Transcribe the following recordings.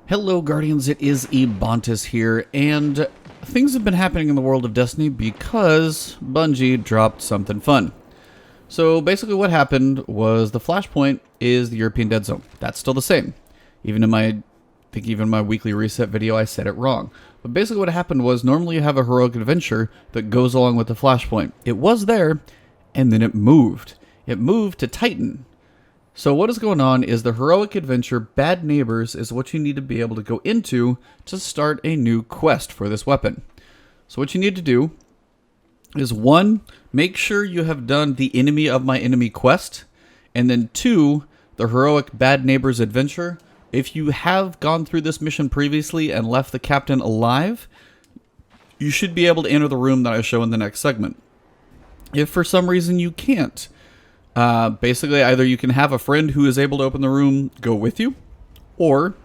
Hello Guardians, it is Ebontis here, and things have been happening in the world of Destiny because Bungie dropped something fun. So basically what happened was the flashpoint is the European Dead Zone. That's still the same. Even in my weekly reset video I said it wrong. But basically what happened was normally you have a heroic adventure that goes along with the flashpoint. It was there, and then it moved. It moved to Titan. So what is going on is the heroic adventure Bad Neighbors is what you need to be able to go into to start a new quest for this weapon. So what you need to do is 1, make sure you have done the Enemy of My Enemy quest, and then 2, the heroic Bad Neighbors adventure. If you have gone through this mission previously and left the captain alive, you should be able to enter the room that I show in the next segment. If for some reason you can't, basically either you can have a friend who is able to open the room go with you, or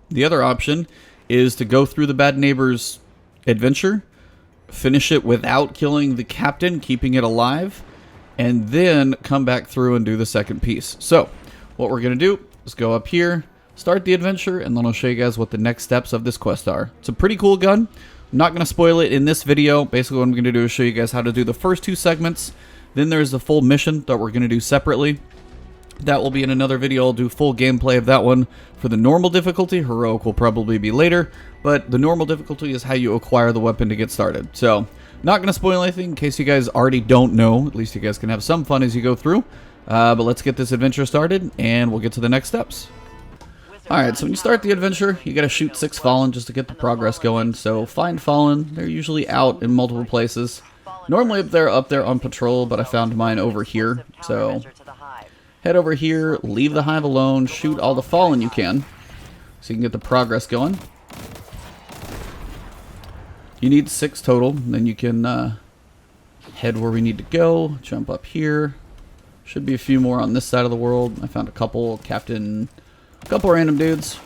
the other option is to go through the Bad Neighbors adventure, finish it without killing the captain, keeping it alive, and then come back through and do the second piece. So what we're going to do is go up here, start the adventure, and then I'll show you guys what the next steps of this quest are. It's a pretty cool gun. I'm not going to spoil it in this video. Basically what I'm going to do is show you guys how to do the first 2 segments. Then there's the full mission that we're going to do separately. That will be in another video. I'll do full gameplay of that one for the normal difficulty. Heroic will probably be later, but the normal difficulty is how you acquire the weapon to get started. So, not going to spoil anything in case you guys already don't know. At least you guys can have some fun as you go through. But let's get this adventure started, and we'll get to the next steps. Alright, so when you start the adventure, you got to shoot 6 Fallen just to get the progress going. So, find Fallen. They're usually out in multiple places. Normally they're up there on patrol, but I found mine over here. So, head over here, leave the hive alone, shoot all the Fallen you can, so you can get the progress going. You need 6 total, and then you can head where we need to go, jump up here. Should be a few more on this side of the world. I found a couple, a couple random dudes.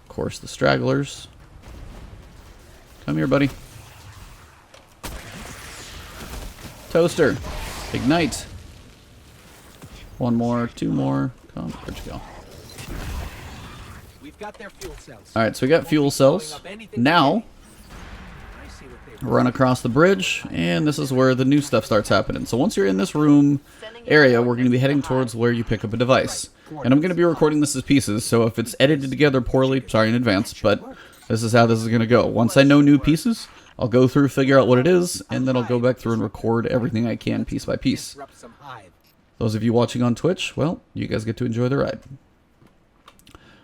Of course, the stragglers. Come here, buddy. Toaster, ignite. 1 more, 2 more. Come, where'd you go? We've got their fuel cells. All right, so we got fuel cells. Now, run across the bridge, and this is where the new stuff starts happening. So once you're in this room area, we're going to be heading towards where you pick up a device. And I'm going to be recording this as pieces, so if it's edited together poorly, sorry in advance, but this is how this is going to go. Once I know new pieces, I'll go through, figure out what it is, and then I'll go back through and record everything I can piece by piece. Those of you watching on Twitch, well, you guys get to enjoy the ride.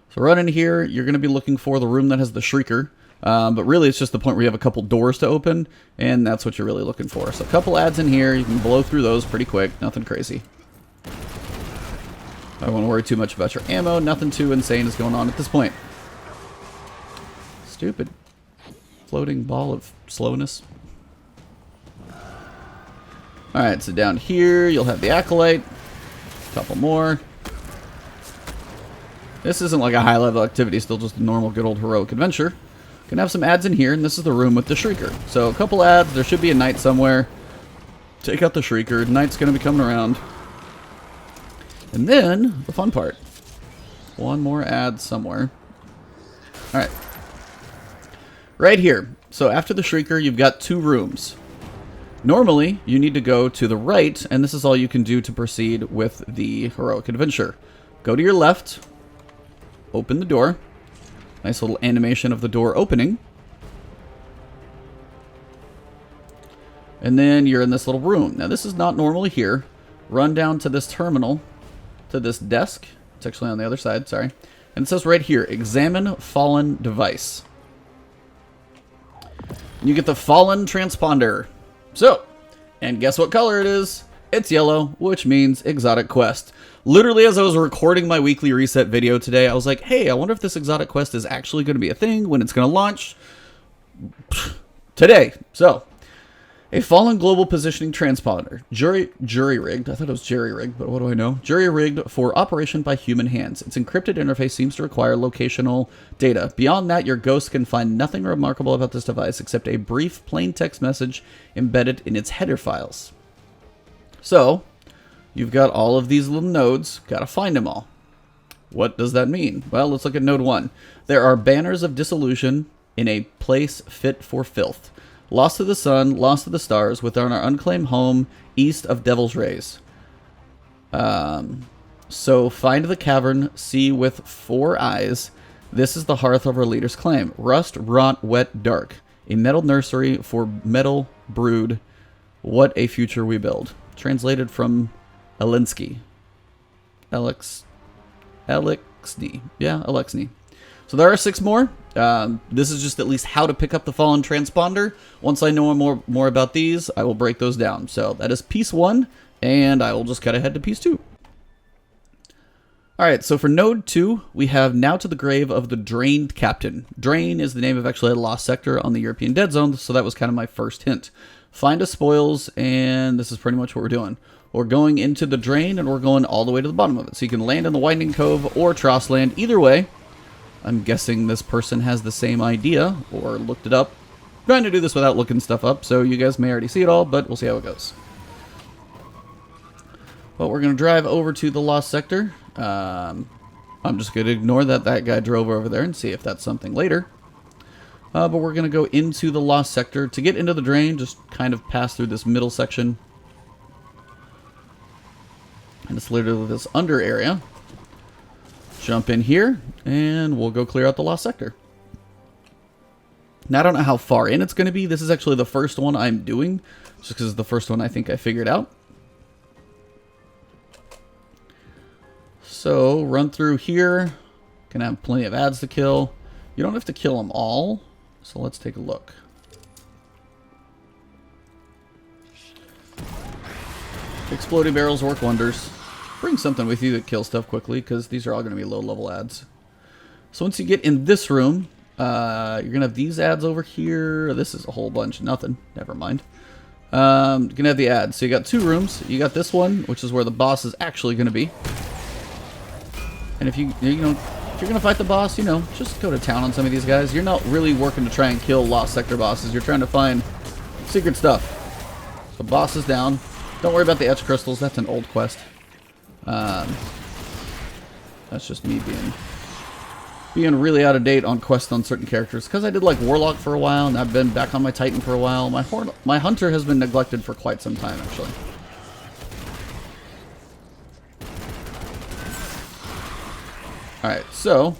So run in here, you're going to be looking for the room that has the Shrieker, but really it's just the point where you have a couple doors to open, and that's what you're really looking for. So a couple ads in here, you can blow through those pretty quick, nothing crazy. I don't want to worry too much about your ammo, nothing too insane is going on at this point. Stupid floating ball of slowness. Alright, so down here you'll have the Acolyte. A couple more. This isn't like a high level activity, still just a normal good old heroic adventure. Can have some ads in here, and this is the room with the Shrieker. So a couple ads, there should be a knight somewhere. Take out the Shrieker, knight's gonna be coming around. And then, the fun part. 1 more ad somewhere. Alright. Right here. So after the Shrieker, you've got 2 rooms. Normally, you need to go to the right, and this is all you can do to proceed with the heroic adventure. Go to your left, open the door. Nice little animation of the door opening. And then you're in this little room. Now this is not normally here. Run down to this terminal, to this desk. It's actually on the other side, sorry. And it says right here, examine fallen device. You get the Fallen Transponder. So, and guess what color it is? It's yellow, which means exotic quest. Literally, as I was recording my weekly reset video today, I was like, hey, I wonder if this exotic quest is actually going to be a thing when it's going to launch. Today. So, a Fallen Global Positioning Transponder. Jury-rigged. I thought it was jerry-rigged, but what do I know? Jury-rigged for operation by human hands. Its encrypted interface seems to require locational data. Beyond that, your ghost can find nothing remarkable about this device except a brief plain text message embedded in its header files. So, you've got all of these little nodes. Gotta find them all. What does that mean? Well, let's look at node 1. There are banners of dissolution in a place fit for filth. Lost to the sun, lost to the stars, within our unclaimed home, east of Devil's Rays. So find the cavern, see with 4 eyes. This is the hearth of our leader's claim. Rust, rot, wet, dark. A metal nursery for metal brood. What a future we build. Translated from Elinsky. Alexney. Yeah, Alexney. So there are 6 more. This is just at least how to pick up the fallen transponder. Once I know more about these, I will break those down. So that is piece 1, and I will just cut ahead to piece 2. Alright, so for node 2, we have Now to the Grave of the Drained Captain. Drain is the name of actually a lost sector on the European Dead Zone, so that was kind of my first hint. Find us spoils, and this is pretty much what we're doing. We're going into the drain, and we're going all the way to the bottom of it. So you can land in the Winding Cove or Tross land. Either way, I'm guessing this person has the same idea, or looked it up. I'm trying to do this without looking stuff up, so you guys may already see it all, but we'll see how it goes. Well, we're going to drive over to the lost sector. I'm just going to ignore that guy drove over there and see if that's something later. But we're going to go into the lost sector. To get into the drain, just kind of pass through this middle section. And it's literally this under area. Jump in here, and we'll go clear out the lost sector. Now, I don't know how far in it's going to be. This is actually the first one I'm doing, just because it's the first one I think I figured out. So, run through here. Gonna have plenty of ads to kill. You don't have to kill them all, so let's take a look. Exploding barrels work wonders. Bring something with you that kills stuff quickly, because these are all going to be low-level ads. So once you get in this room, you're going to have these ads over here. This is a whole bunch of nothing. Never mind. You're going to have the ads. So you got 2 rooms. You got this one, which is where the boss is actually going to be. And if if you're going to fight the boss, just go to town on some of these guys. You're not really working to try and kill Lost Sector bosses. You're trying to find secret stuff. The boss is down. Don't worry about the etch crystals. That's an old quest. That's just me being really out of date on quests on certain characters. Because I did like Warlock for a while, and I've been back on my Titan for a while. My Hunter has been neglected for quite some time, actually. Alright, so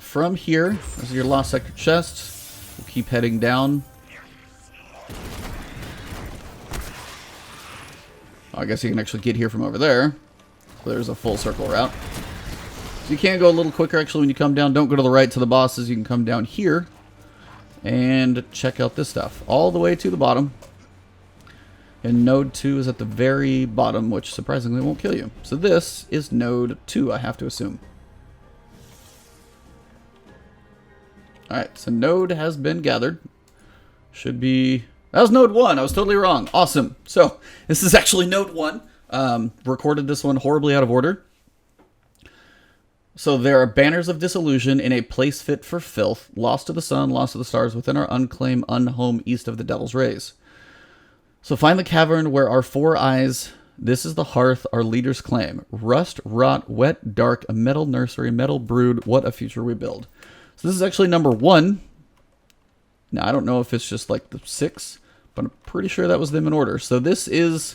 from here, this is your Lost Sector chest. We'll keep heading down. I guess you can actually get here from over there. So there's a full circle route. So you can go a little quicker actually when you come down. Don't go to the right to the bosses. You can come down here and check out this stuff. All the way to the bottom. And node 2 is at the very bottom, which surprisingly won't kill you. So this is node 2, I have to assume. Alright, so node has been gathered. Should be... That was node 1. I was totally wrong. Awesome. So, this is actually node 1. Recorded this one horribly out of order. So, there are banners of disillusion in a place fit for filth. Lost to the sun, lost to the stars, within our unclaimed unhome east of the Devil's Rays. So, find the cavern where our 4 eyes... This is the hearth our leaders claim. Rust, rot, wet, dark, a metal nursery, metal brood. What a future we build. So, this is actually number 1. Now, I don't know if it's just like the 6... But I'm pretty sure that was them in order. So this is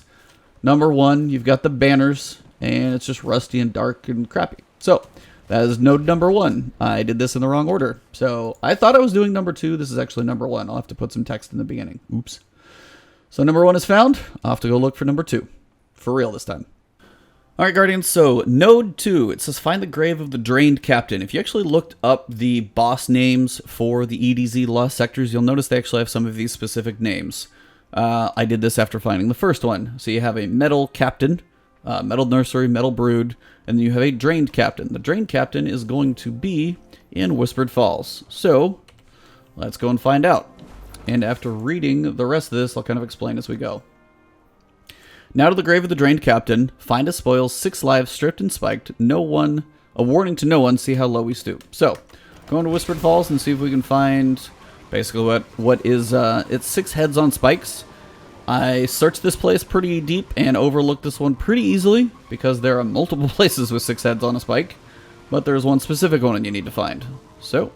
number 1. You've got the banners, and it's just rusty and dark and crappy. So that is node number 1. I did this in the wrong order. So I thought I was doing number 2. This is actually number 1. I'll have to put some text in the beginning. Oops. So number 1 is found. I'll have to go look for number 2. For real this time. Alright, Guardians, so node 2, it says find the grave of the drained captain. If you actually looked up the boss names for the EDZ lost sectors, you'll notice they actually have some of these specific names. I did this after finding the first one. So you have a metal captain, metal nursery, metal brood, and then you have a drained captain. The drained captain is going to be in Whispered Falls. So let's go and find out. And after reading the rest of this, I'll kind of explain as we go. Now to the grave of the drained captain. Find a spoils, 6 lives, stripped and spiked. No one, a warning to no one. See how low we stoop. So, going to Whispered Falls and see if we can find basically what is. It's 6 heads on spikes. I searched this place pretty deep and overlooked this one pretty easily because there are multiple places with 6 heads on a spike, but there's one specific one you need to find. So,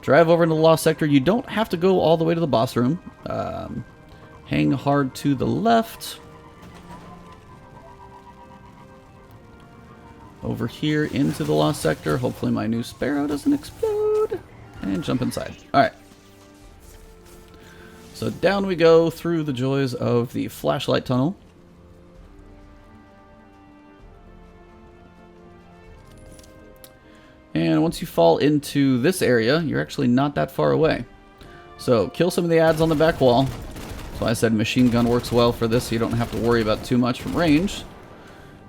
drive over into the Lost Sector. You don't have to go all the way to the boss room. Hang hard to the left. Over here into the Lost Sector. Hopefully my new Sparrow doesn't explode. And jump inside. Alright. So down we go through the joys of the flashlight tunnel. And once you fall into this area, you're actually not that far away. So kill some of the ads on the back wall. So I said machine gun works well for this, so you don't have to worry about too much from range.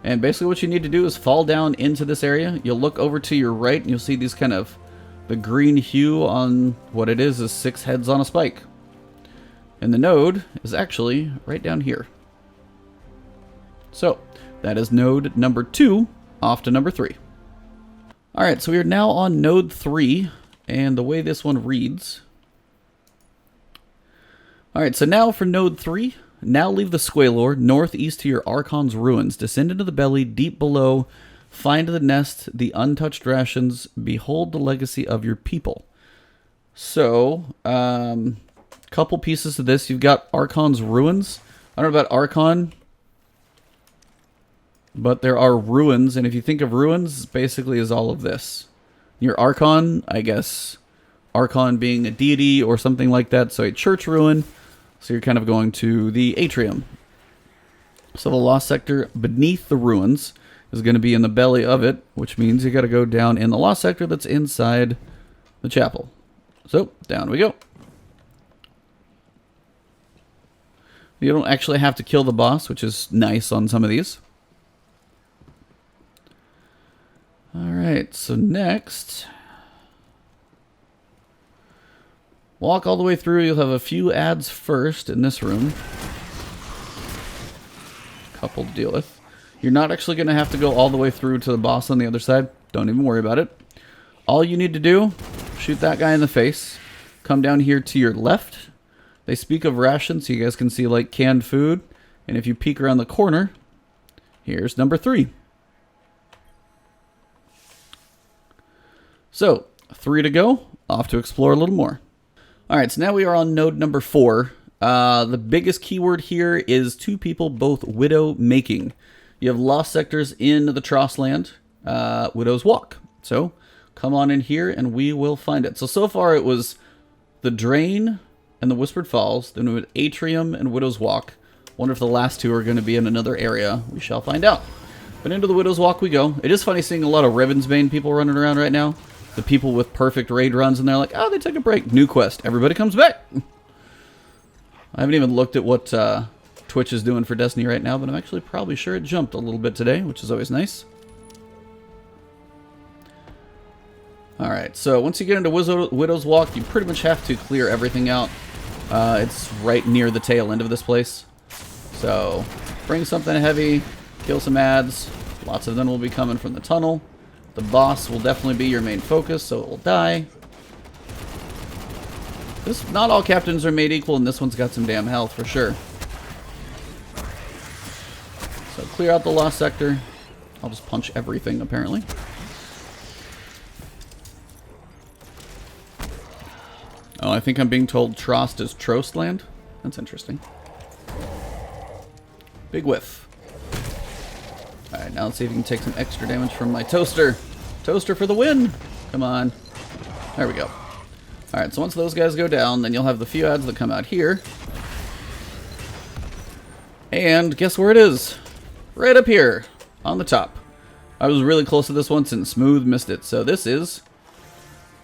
And basically what you need to do is fall down into this area. You'll look over to your right and you'll see these kind of, the green hue on what it is 6 heads on a spike. And the node is actually right down here. So that is node number 2 off to number 3. Alright, so we are now on node 3, and the way this one reads. Alright, so now for node 3, now leave the Squalor northeast to your Archon's ruins. Descend into the belly deep below, find the nest, the untouched rations, behold the legacy of your people. So, couple pieces to this. You've got Archon's ruins. I don't know about Archon, but there are ruins, and if you think of ruins, basically is all of this. Your Archon, I guess, Archon being a deity or something like that, so a church ruin. So you're kind of going to the atrium. So the Lost Sector beneath the ruins is going to be in the belly of it, which means you got to go down in the Lost Sector that's inside the chapel. So down we go. You don't actually have to kill the boss, which is nice on some of these. Alright, so next, walk all the way through. You'll have a few ads first in this room. Couple to deal with. You're not actually going to have to go all the way through to the boss on the other side. Don't even worry about it. All you need to do, shoot that guy in the face. Come down here to your left. They speak of rations, so you guys can see like canned food. And if you peek around the corner, here's number 3. So, 3 to go. Off to explore a little more. Alright, so now we are on node number 4. The biggest keyword here is 2 people, both widow making. You have lost sectors in the Trossland, Widow's Walk. So, come on in here and we will find it. So far it was the Drain and the Whispered Falls, then we went Atrium and Widow's Walk. Wonder if the last 2 are going to be in another area. We shall find out. But into the Widow's Walk we go. It is funny seeing a lot of Ravensbane people running around right now. The people with perfect raid runs, and they're like, oh, they took a break. New quest. Everybody comes back. I haven't even looked at what Twitch is doing for Destiny right now, but I'm actually probably sure it jumped a little bit today, which is always nice. Alright, so once you get into Widow's Walk, you pretty much have to clear everything out. It's right near the tail end of this place. So, bring something heavy, kill some ads. Lots of them will be coming from the tunnel. The boss will definitely be your main focus, so it will die. Not all captains are made equal, and this one's got some damn health for sure. So clear out the Lost Sector. I'll just punch everything, apparently. Oh, I think I'm being told Trost is Trostland. That's interesting. Big whiff. Alright, now let's see if we can take some extra damage from my toaster. Toaster for the win! Come on. There we go. Alright, so once those guys go down, then you'll have the few ads that come out here. And guess where it is? Right up here, on the top. I was really close to this once and smooth missed it. So this is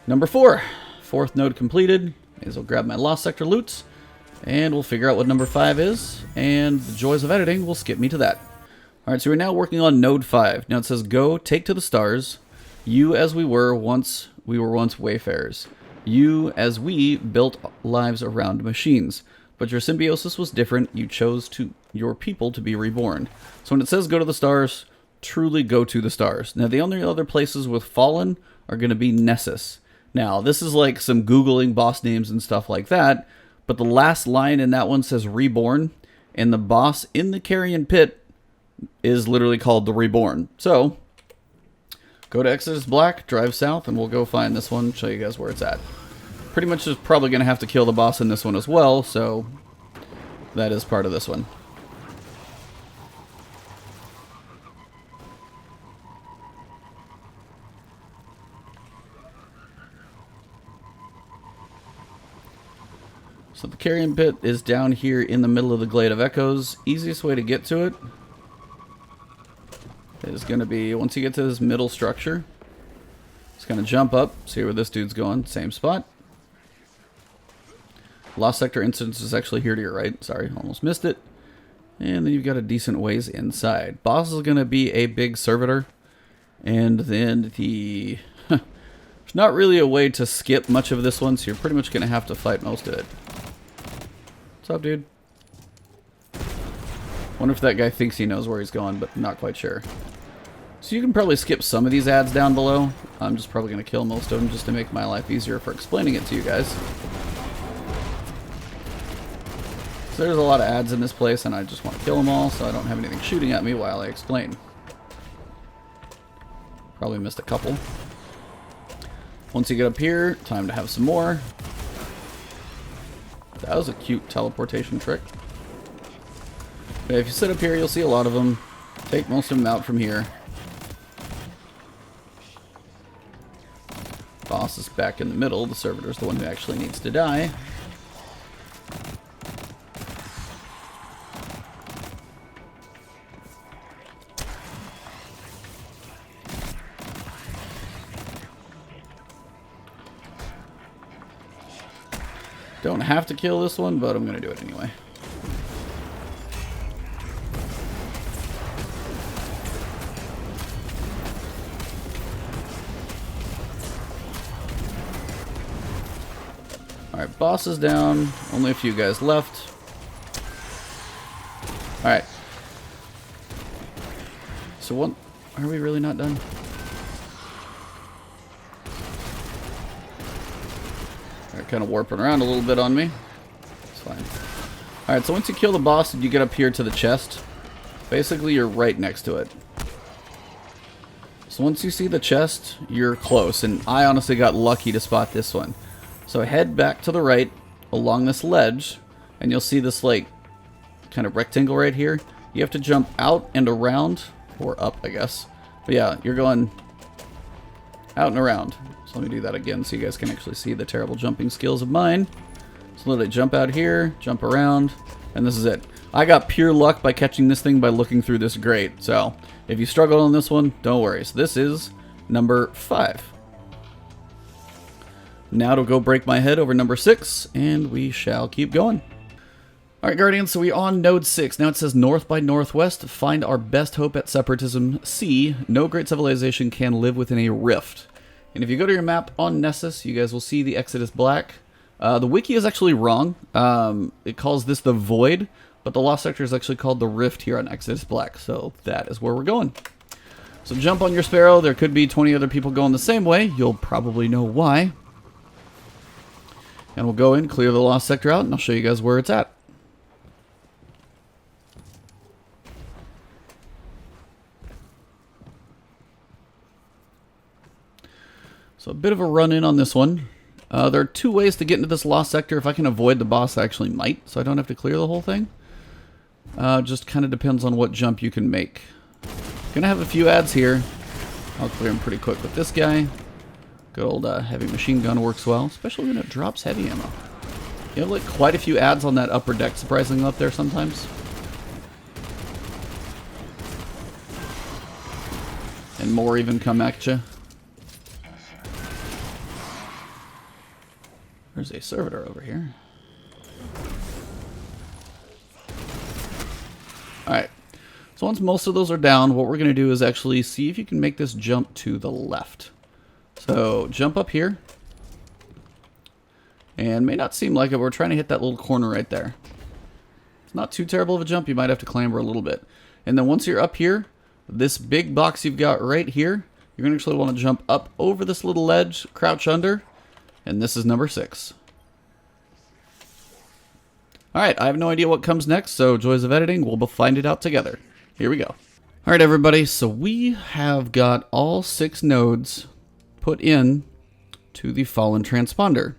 number 4. 4th node completed. May as well grab my Lost Sector loot. And we'll figure out what number 5 is. And the joys of editing will skip me to that. Alright, so we're now working on node 5. Now it says, go, take to the stars. You as we were once wayfarers. You as we built lives around machines. But your symbiosis was different. You chose your people to be reborn. So when it says go to the stars, truly go to the stars. Now the only other places with fallen are going to be Nessus. Now this is like some Googling boss names and stuff like that. But the last line in that one says reborn. And the boss in the carrion pit is literally called the Reborn. So, go to Exodus Black, drive south, and we'll go find this one, show you guys where it's at. Pretty much is probably going to have to kill the boss in this one as well, so that is part of this one. So the carrion pit is down here in the middle of the Glade of Echoes. Easiest way to get to it is going to be, once you get to this middle structure, it's going to jump up, see where this dude's going, same spot. Lost Sector instance is actually here to your right. Sorry, almost missed it. And then you've got a decent ways inside. Boss is going to be a big servitor. And then the... there's not really a way to skip much of this one, so you're pretty much going to have to fight most of it. What's up, dude? Wonder if that guy thinks he knows where he's going, but not quite sure. So you can probably skip some of these ads down below. I'm just probably going to kill most of them just to make my life easier for explaining it to you guys. So there's a lot of ads in this place, and I just want to kill them all so I don't have anything shooting at me while I explain. Probably missed a couple. Once you get up here, time to have some more. That was a cute teleportation trick. Okay, if you sit up here, you'll see a lot of them. Take most of them out from here. Boss is back in the middle. The servitor's the one who actually needs to die. Don't have to kill this one, but I'm going to do it anyway. Alright, boss is down. Only a few guys left. Alright. So what? Are we really not done? They're kind of warping around a little bit on me. It's fine. Alright, so once you kill the boss and you get up here to the chest, basically you're right next to it. So once you see the chest, you're close, and I honestly got lucky to spot this one. So head back to the right along this ledge, and you'll see this like kind of rectangle right here. You have to jump out and around, or up I guess. But yeah, you're going out and around. So let me do that again so you guys can actually see the terrible jumping skills of mine. So literally jump out here, jump around, and this is it. I got pure luck by catching this thing by looking through this grate. So if you struggle on this one, don't worry. So this is number 5. Now to go break my head over number 6, and we shall keep going. Alright, Guardians, so we're on node 6. Now it says north by northwest. Find our best hope at separatism. C. No great civilization can live within a rift. And if you go to your map on Nessus, you guys will see the Exodus Black. The wiki is actually wrong. It calls this the Void, but the Lost Sector is actually called the Rift here on Exodus Black. So that is where we're going. So jump on your Sparrow. There could be 20 other people going the same way. You'll probably know why. And we'll go in, clear the Lost Sector out, and I'll show you guys where it's at. So a bit of a run-in on this one. There are 2 ways to get into this Lost Sector. If I can avoid the boss, I actually might, so I don't have to clear the whole thing. Just kind of depends on what jump you can make. Gonna have a few ads here. I'll clear them pretty quick with this guy. Good old heavy machine gun works well, especially when it drops heavy ammo. You have like quite a few ads on that upper deck, surprisingly, up there sometimes. And more even come at you. There's a servitor over here. Alright. So once most of those are down, what we're going to do is actually see if you can make this jump to the left. So jump up here. And may not seem like it, but we're trying to hit that little corner right there. It's not too terrible of a jump. You might have to clamber a little bit. And then once you're up here, this big box you've got right here, you're going to actually want to jump up over this little ledge, crouch under. And this is number 6. Alright, I have no idea what comes next, so joys of editing, we'll find it out together. Here we go. Alright everybody, so we have got all 6 nodes put in to the fallen transponder.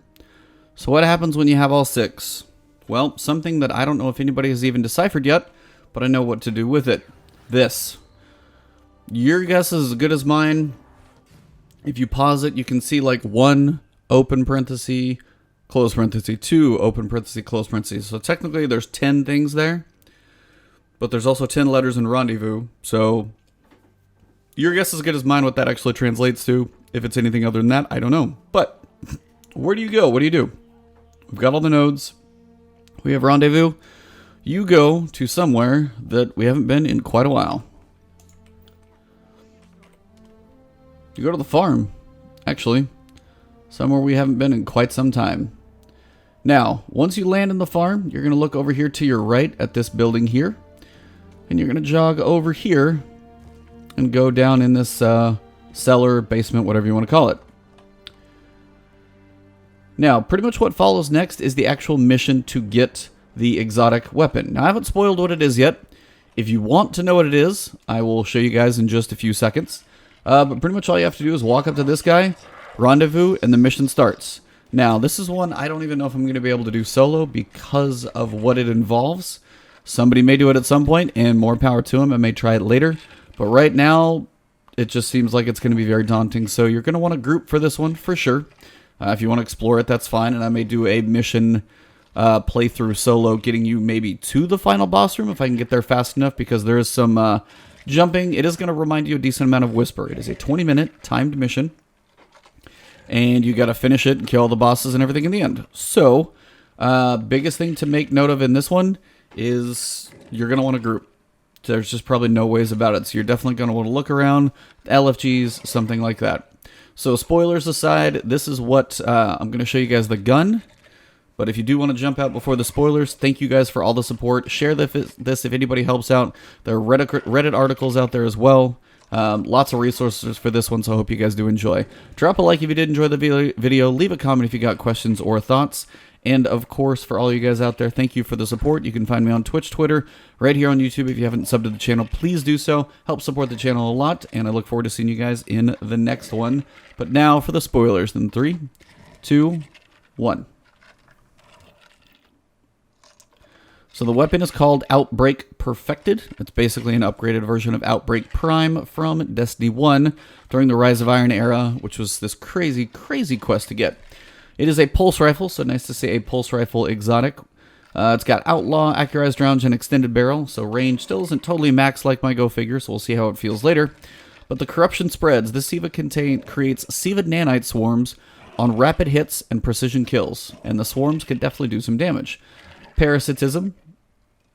So what happens when you have all 6? Well, something that I don't know if anybody has even deciphered yet, but I know what to do with it. This. Your guess is as good as mine. If you pause it, you can see like 1 open parenthesis, close parenthesis, 2 open parenthesis, close parenthesis. So technically there's 10 things there, but there's also 10 letters in rendezvous. So your guess is as good as mine what that actually translates to. If it's anything other than that, I don't know. But where do you go? What do you do? We've got all the nodes. We have rendezvous. You go to somewhere that we haven't been in quite a while. You go to the farm, actually. Somewhere we haven't been in quite some time. Now, once you land in the farm, you're going to look over here to your right at this building here. And you're going to jog over here and go down in this cellar, basement, whatever you want to call it. Now, pretty much what follows next is the actual mission to get the exotic weapon. Now, I haven't spoiled what it is yet. If you want to know what it is, I will show you guys in just a few seconds. But pretty much all you have to do is walk up to this guy, rendezvous, and the mission starts. Now, this is one I don't even know if I'm going to be able to do solo because of what it involves. Somebody may do it at some point, and more power to them. I may try it later. But right now, it just seems like it's going to be very daunting. So you're going to want to group for this one for sure. If you want to explore it, that's fine. And I may do a mission playthrough solo, getting you maybe to the final boss room if I can get there fast enough, because there is some jumping. It is going to remind you a decent amount of Whisper. It is a 20-minute timed mission. And you got to finish it and kill all the bosses and everything in the end. So, biggest thing to make note of in this one is you're going to want to group. There's just probably no ways about it. So you're definitely going to want to look around, LFGs, something like that. So spoilers aside, this is what I'm going to show you guys the gun. But if you do want to jump out before the spoilers, thank you guys for all the support. Share this if anybody helps out. There are Reddit articles out there as well. Lots of resources for this one, so I hope you guys do enjoy. Drop a like if you did enjoy the video. Leave a comment if you got questions or thoughts. And, of course, for all you guys out there, thank you for the support. You can find me on Twitch, Twitter, right here on YouTube. If you haven't subbed to the channel, please do so. Help support the channel a lot, and I look forward to seeing you guys in the next one. But now for the spoilers in 3, 2, 1. So the weapon is called Outbreak Perfected. It's basically an upgraded version of Outbreak Prime from Destiny 1 during the Rise of Iron era, which was this crazy, crazy quest to get. It is a pulse rifle, so nice to see a pulse rifle exotic. It's got Outlaw, Accurized Rounds, and Extended Barrel, so range still isn't totally max like my Go figure, so we'll see how it feels later. But the corruption spreads. This SIVA creates SIVA nanite swarms on rapid hits and precision kills, and the swarms can definitely do some damage. Parasitism.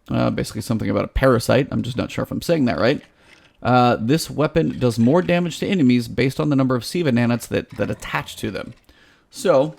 Basically something about a parasite. I'm just not sure if I'm saying that right. This weapon does more damage to enemies based on the number of SIVA nanites that attach to them. So,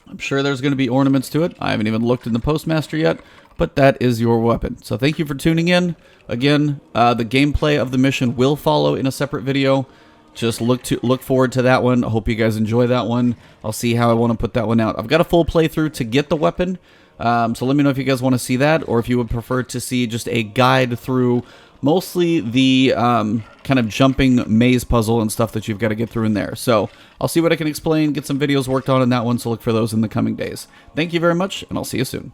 I'm sure there's going to be ornaments to it. I haven't even looked in the Postmaster yet, but that is your weapon. So thank you for tuning in. Again, the gameplay of the mission will follow in a separate video. Just look forward to that one. I hope you guys enjoy that one. I'll see how I want to put that one out. I've got a full playthrough to get the weapon. So let me know if you guys want to see that, or if you would prefer to see just a guide through mostly the kind of jumping maze puzzle and stuff that you've got to get through in there. So I'll see what I can explain, get some videos worked on in that one, so look for those in the coming days. Thank you very much, and I'll see you soon.